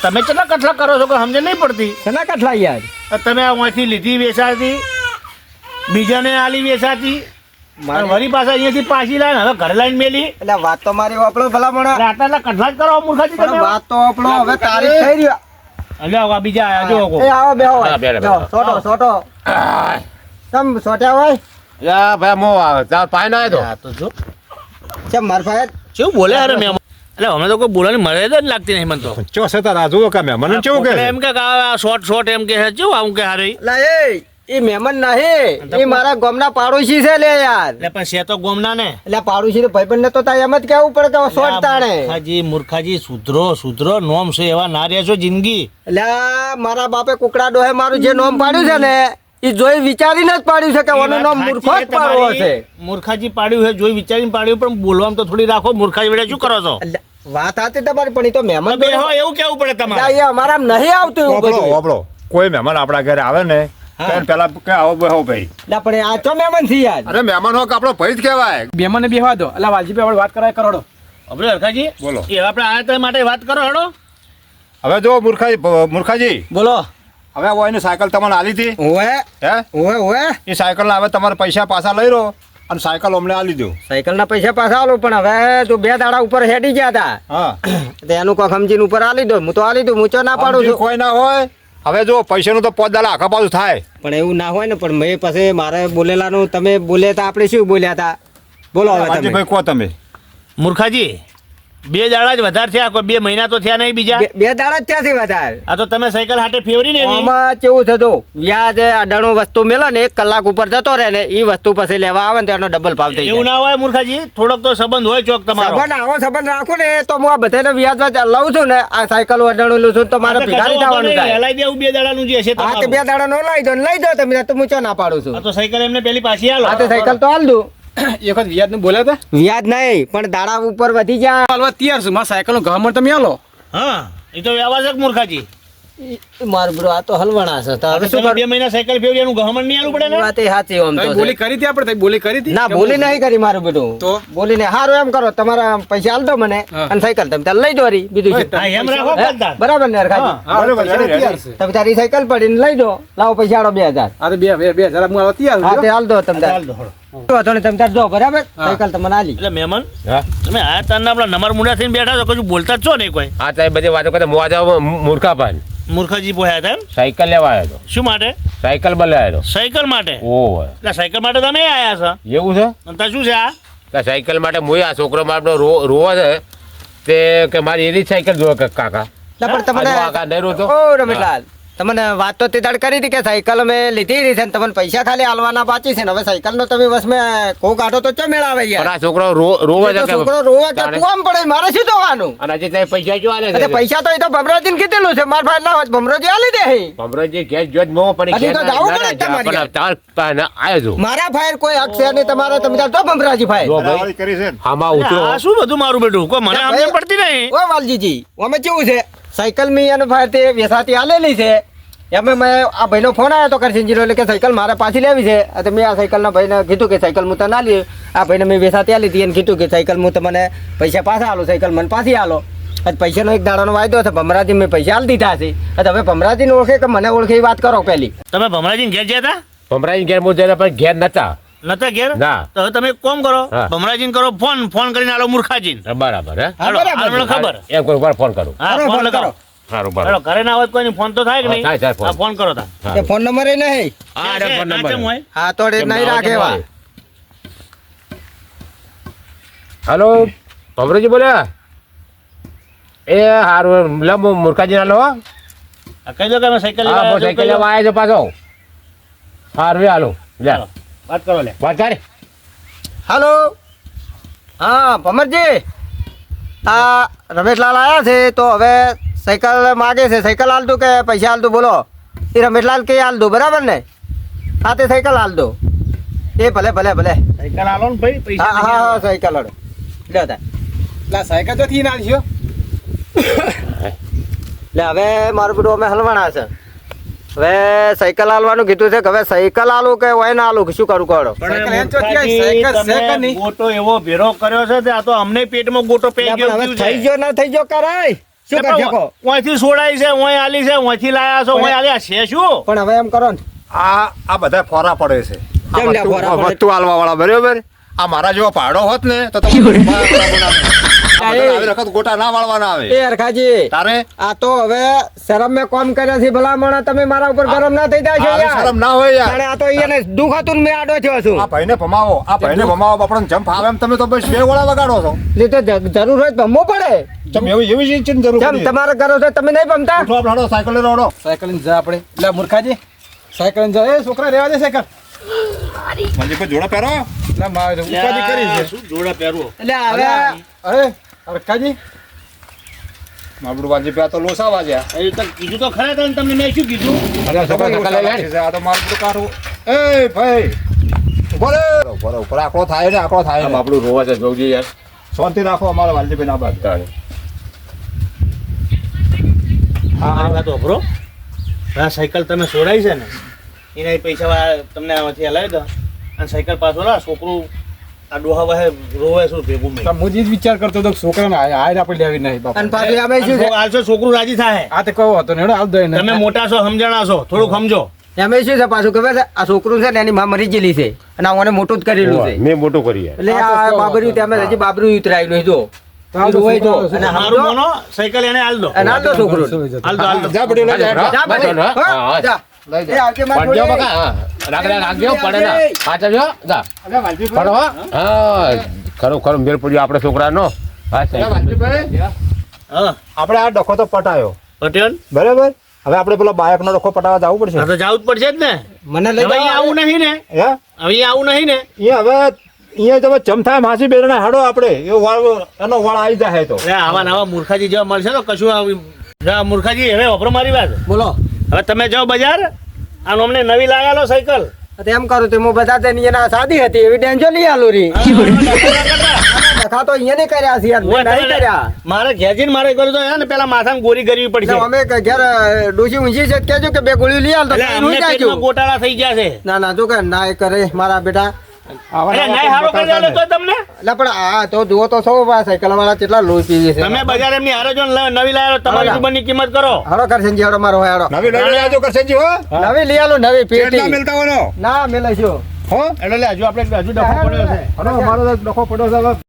તમે કેટલા કઠલા કરો છો કે સમજ નહીં પડતી? શેના કઠલા યાર? તમે અહીંથી લીધી વેચાતી, બીજાને આલી વેચાતી, અને વળી પાછા અહીંયાથી પાછી લાવીને હવે ઘરે લાવીને મેલી. એટલે વાત તો મારી વાપરો ભલા પણ આટલા કઠલા જ કરો મૂર્ખાજી તમે. વાત તો આપણો હવે તારીખ થઈ રહ્યો. અલ્યા બીજા આયા જો એ આવો બેહો હા, બેહો, બેહો. સોટો સોટો તમ સોટ્યા હોય યા ભાઈ મો ચાલ પાય ના તો આ તો જો ચમ માર ભાઈ કેવું બોલે અરે મેં એટલે અમે તો કોઈ બોલવાની મર્યાદા જ લાગતી નહીં મને તો. ચો સતા રાજુ કે મને કેવું કે એમ કે આ શોર્ટ એમ કે છે કેવું આવું કે હારે લા એ મહેમાન નહીં એ મારા ગામના પાડોશી છે લે યાર. એટલે પણ છે તો ગોમના ને. એટલે પાડોશી ને ભાઈબંધ ને તો તારે એમ જ કેવું પડે કે સોટ તાણે. મૂર્ખાજી સુધરો નોમ છે એવા ના રહેશો જિંદગી. એટલે મારા બાપે કુકડા ડોહે મારું જે નામ પાડ્યું છે ને એ જોઈ વિચારીને જ પાડ્યું છે કે ઓનું નામ મૂર્ખો જ પાડવો હશે. મૂર્ખાજી પાડ્યું છે જોઈ વિચારીને પાડ્યું, પણ બોલવામાં તો થોડી રાખો. મૂર્ખાજી વડે શું કરો છો? એટલે વાત હતી તમારી પણ એ તો મહેમાન બે હો એવું કેવું પડે તમારે. એ અમારા નહીં આવતું એવું બધું. ઓબળો કોઈ મહેમાન આપણા ઘરે આવે ને પેલા કે આવો બેહો ભાઈ. એટલે પણ આ તો મહેમાન છે યાર. અરે મહેમાન હો કે આપણો ભાઈ જ કહેવાય. બેમાને બેહવા દો. અલા વાલજી ભાઈ વાત કરાય કરોડો. આપણે હરખાજી બોલો. એ આપણે આયા તો માટે વાત કરો હેડો. હવે જો મૂર્ખાજી બોલો. હવે એને સાયકલ તમને આલી હતી ઓવે હે ઓવે ઓવે એ સાયકલ ના હવે તમારે પૈસા પાછા લઈ રહ્યો અને સાયકલ અમને આલી દો. સાયકલ ના પૈસા પાછા આલો પણ હવે જો 2 દાડા ઉપર હેડી ગયા હતા હા તો એનું કોક સમજીને ઉપર આલી દો. હું તો આલી દઉં, હું તો ના પાડું છું. કોઈ ના હોય. હવે જો પૈસાનું તો 5 દાડા આખા પાછું થાય. પણ એવું ના હોય ને. પણ મેં પછી મારે બોલેલાનું તમે બોલ્યા હતા આપણે શું બોલ્યા હતા બોલો હવે તમે. ભાઈ કહો તમે. મૂર્ખાજી 2 દાડા જ વધારે થયા, કોઈ 2 મહિના તો થયા નહીં બીજા. 2 દાડા જ ત્યાંથી વધારે. આ તો તમે સાયકલ હાટે ફેવરી ને એવી. આમાં કેવું થતું વ્યાજ અડાણું વસ્તુ મેલો ને 1 કલાક ઉપર જતો રહે ને એ વસ્તુ પછી લેવા આવે ને તો એનો ડબલ ભાવ થઈ એવું જાય. ના હોય મૂર્ખાજી, થોડોક તો સંબંધ હોય ચોક તમારો. સંબંધ આવો સંબંધ રાખું ને તો હું આ બધાને વ્યાજ લઉં છું ને આ સાયકલ અડાણું લઉં છું તો મારે ભિખારી થવાનું થાય. હલાઈ દેવું 2 દાડાનું જે છે હા તો તમારું. 2 દાડા નો લઈ દો તમે તો હું ચો ના પાડું છું. આ તો સાયકલ એમને પેલી પાછી આલો. હા તો સાયકલ તો હાલ દઉં. એક વખત વ્યાજનું બોલ્યા હતા. વ્યાજ નહીં પણ દાડા ઉપર વધી જાય. હાલવા તૈયાર છું. મારા સાયકલનો ગહમણ તમે આલો. હા એ તો વ્યવહાર છે મૂર્ખાજી. મારું બ્રો આ તો હલવાણા છે તો હવે શું 2 કરું? મહિના સાયકલ ફેવરી એનું ગહમણ નહીં આલું પડે ને. વાત એ સાચી આમ તમે તો બોલી છે. કરી હતી આપણે? તમે બોલી કરી હતી? ના બોલી નહીં કરી મારું બેટું તો? બોલીને હારું એમ કરો તમારા પૈસા હાલ દો મને હા. અને સાયકલ તમે તાર લઈ દો રી બીજું શું? હા એમ રાખો હે? બધા. બરાબર ને હરખાજી? હા, બરોબર, પૈસાનો ready, તૈયાર છે. તમે તારી સાયકલ પડીને લઈ દો લાવો પૈસા આડો 2000. હા તો બે જરા હું આવા તૈયાર હા છું. તે હાલ દો તમે તાર. ચાલ દો, હળો. વાંધો નહીં, તમે તાર જો બરાબર હા. સાયકલ તમને આલી. એટલે મહેમાન હા તમે આ તારના આપણા નંબર મુંડા થઈને બેઠા છો, કશું બોલતા જ છો નહીં કોઈ. આ તારી બધી વાતો કરતા મોવા જાવ મૂર્ખા પાન મૂર્ખાજી પોયા હતા એમ. સાયકલ લેવા આવ્યો તો. શું માટે? સાયકલ બદલાયો સાયકલ માટે. ઓહો એટલે સાયકલ માટે તમે આયા છો. એવું છે અને તાર શું છે આ? કે સાયકલ માટે મોય આ છોકરો મારો રોવો છે તે કે મારી એની જ સાયકલ જોવે કે કાકા લા પણ તમને આ કાકા નહીં રોતો? ઓ રમેશલાલ તમને વાત તો તે દાડ કરી હતી કે સાયકલ મેં લીધી રહી છે ને તમને પૈસા ખાલી આલવાના બાકી છે ને હવે સાયકલ નો તમે બસ મેં કો કાઢો તો ચો મેળાવે પણ યાર. આ છોકરો રોવે એ છે તો કે છોકરો રોવા કે કુવામ પડે મારે શું જોવાનું? અને હજી તારે પૈસા જો આલે અરે છે પૈસા તો એ તો ભમરાજીને કીધેલું છે મારા ભાઈ ના હોય તો ભમરાજી આલી દે હે. ભમરાજી ગેસ જોત મો પડી હજી ગેસ તો જાવું પડે તમારે પણ તાર પાસે આવ્યો છું મારા ભાઈ કોઈ હક છે નહીં તમારે તમે તાર જો ભમરાજી ભાઈ. જો ભાઈ વાળી કરી છે ને. આમાં ઉતરો આ શું બધું મારું બેટું કોઈ મને સમજણ પડતી નહીં. ઓ વાલજીજી અમે કેવું છે સાયકલ મી અને ભાઈ તે વેસાતી આલેલી છે એમે મેં આ ભાઈનો ફોન આવ્યો તો કરશનજીનો એટલે કે સાયકલ મારે પાછી લેવી છે તો મેં આ સાયકલના ભાઈને કીધું કે સાયકલ હું તને ના લી આ ભાઈને મેં વેસાતી આલી હતી એને કીધું કે સાયકલ હું તમને પૈસા પાછા આલો સાયકલ મને પાછી આલો આજ પૈસાનો 1 દાડાનો વાયદો છે ભમરાજી મેં પૈસા આલી દીધા છે હવે ભમરાજીને ઓળખે કે મને ઓળખે એ વાત કરો પહેલી. તમે ભમરાજીને ઘેર ગયા હતા? ભમરાજી ઘેર મોજ જઈને પણ ઘેર નતા નતા ઘેર? ના. તો હવે તમે એક કામ કરો, હા. ભમરાજીને કરો ફોન કરીને આલો મૂર્ખાજીને. બરાબર હે હા, હાલો, બરાબર. હાલો, મને ખબર. એમ કોઈ વાર ફોન કરું હા કરો, ફોન ફોન લગાવો. કરો. સારું હાલો, બરાબર ઘરે ના હોય તો કોઈને ફોન તો થાય કે નહીં? થાય, થાય ફોન. હા, ફોન કરો તા. હા. એ ફોન નંબર એ નહીં આ રે ફોન ના નંબર ચમ હોય? હા તો એ નહીં રાખે એવા. હેલો ભમરાજી બોલ્યા એ હારું લે મૂર્ખાજી ના લો આ કહી દો કે અમે સાયકલ હા લેવા સાયકલ લેવા આવ્યો છો પાછો હારું હાલો લે ચાલો, વાત કરો લે. વાત કરે હાલો હા ભમરજી આ રમેશલાલ આવ્યા છે તો હવે સાયકલ માગે છે સાયકલ હાલ દઉં કે પૈસા હાલ દઉં બોલો એ રમેશલાલ કે હાલ દઉં બરાબર ને હા તે સાયકલ હાલ દઉં એ ભલે ભલે ભલે સાયકલ આલો ને ભાઈ, પૈસા હા હા હા સાયકલ હાલો લ્યો તા લા સાયકલ તો થી ના આલશો. લે હવે મારું બધું અમે હલવાના છે હવે સાયકલ હાલવાનું કીધું છે કે હવે સાયકલ હાલું કે હોય ના હાલું શું કરું કરો પણ સાયકલ એમ તો ક્યાંય મૂર્ખાજી, સાયકલ છે કે તમે નહીં? ગોટો એવો ભેરો કર્યો છે તે આ તો અમને પેટમાં ગોટો પે પણ ગયો હવે થયું થઈ છે. ગયો ના થઈ ગયો કરાય શું કરશો કહો? ઓયથી સોડાઈ છે ઓય આલી છે ઓયથી લાયા છો ઓય આલ્યા છે શું પણ હવે એમ કરો ને આ બધા ફોરા પડે છે કેમ લ્યા ફોરા પડે? વસ્તુ આલવા વાળા બરાબર આ મારા જેવો પાડો હોત ને તો આવી વખત ગોટા ના વાળવાના આવે એ હરખાજી તારે આ તો હવે શરમ મેં કોમ કર્યા છે ભલામણ તમે મારા ઉપર ગરમ ના થઈ જાય છે આવી યાર શરમ ના હોય યાર તાણે આ તો એને દુખ હતું ને મેં આડો થયો છું આ ભાઈને ભમાવો આપણને જંપ આવે એમ તમે તો બસ બે ગોળા વગાડો છો એટલે તો જરૂર હોય તો ભમવો પડે ચમ એવી ચીજ જરૂર કેમ પડી? તમારે કરો છો તમે નહીં ભમતા ઉઠો આપણે હળો, સાયકલ લઈને હળો. સાયકલ લઈને જા આપણે એટલે મૂર્ખાજી સાયકલ લઈને જા એ છોકરા રહેવા દે સાયકલ મંજી પર જોડા પહેરો એટલે મારે ઉપાધિ કરી છે શું જોડા પહેરવો એટલે હવે અરે હરખાજી મારું વાજી પે આ તો લોસા વાજ્યા એ તો કીધું તો ખરા તને તમને મેં શું કીધું અરે છોકરા ધક્કા લઈ લે ને. આ તો મારું બધું કાઢવું. એ ભાઈ ઉભો રે. ઉપર આંકડો થાય ને આંકડો થાય આમ ને. આપણું રોવા છે જોઉં યાર શાંતિ રાખો અમારા વાલજીભાઈ ના બાદ તાણે. મારી વાત વાપરો આ સાયકલ તમે સોડાઈ છે ને એના પૈસા વાળા તમને આમાંથી હલાવી દો અને સાયકલ પાછો લા છોકરું આ ડોહા વાહે રોવે શું ભેગું મેં હું જ વિચાર કરતો હતો કે છોકરાને હાય આપણે લેવી નહીં બાપા અને પાછું અમે શું છે હાલશો છોકરું રાજી થાય આ તો કહો હતો ને હેડો આવ દઈ તમે મોટા છો સમજણા છો થોડુંક સમજો એમે શું છે પાછું ખબર છે આ છોકરું છે ને એની માં મરી ગયેલી છે અને આ ઓને મોટું જ કરેલું છે મેં મોટું કરી યાર. એટલે આ બાબર્યું ત્યાં હજી બાબરું ઉતરાયેલું જો તો રોય જો અને અને મારું મોનો સાયકલ એને હાલ દો અને હાલ દો છોકરું હાલ દો હાલ દો જા બડી લઈ જા. જા બસ, ભાઈ. હા, હા, હા, જા. લઈ એ જા. આવજે મારા પડજો જોડે. બકા, હા. રાખજો, પડે ના. હા, ચાલજો, જા. અરે વાલજીભાઈ. પડો, હા. હા, ખરું મેળ પડ્યો આપણે છોકરાનો. હા, અરે સાહેબ. વાલજીભાઈ. હા આપણે આ ડખો તો પટાયો પટેલ બરાબર હવે આપણે પેલો બાયકનો ડખો પટાવવા જવું પડશે આ તો જવું જ પડશે જ ને મને લઈ હવે અહીંયા આવું નહીં ને હે હવે અહીંયા આવું નહીં ને અહીંયા હવે અહીંયા તમે ચમથા માસી બેરણા હાડો આપણે એનો વાળ આવી જાય તો એટલે આવા નવા મૂર્ખાજી જેવા મળશે તો કશું આ મૂર્ખાજી હવે વપરો મારી વાત બોલો હવે તમે જાઓ બજાર આનો અમને નવી લાગાલો સાયકલ તો એમ કરું તો હું બધા તેની એના શાદી હતી એવી ટેન્શન લઈ આલું રી ડખા તો અહીંયા નહીં કર્યા છે યાર મેં નહીં કર્યા મારે ઘેજીને મારે કર્યું તો હે ને પેલા માથામાં ગોરી કરવી પડશે એટલે અમે ઘેર ડોશી ઊંચી છે કહેજો કે બે ગોળીઓ લઈ આલ તો એટલે હું અમને જાજો પેટમાં ગોટાળા થઈ ગયા છે ના ના જો કે ના એ કરે મારા બેટા એટલે નહીં હારો કરી દેલો તો તમને એટલે પણ આ તો જુઓ તો સૌ સાયકલ વાળા કેટલા લોહી પીવે છે તમે બજાર એમની હારે જો ને નવી લાવ્યો તમારી દુકાનની કિંમત કરો હારો કરશનજી હારો મારો હારો નવી લઈ આવજો કરશનજી હો નવી લઈ આલો નવી કેટલા પેટી મિલતા હોનો ના મેલે શું હો એટલે હજુ આપણે હજુ ડખો પડ્યો છે હલો મારો ડખો પડ્યો છે હવે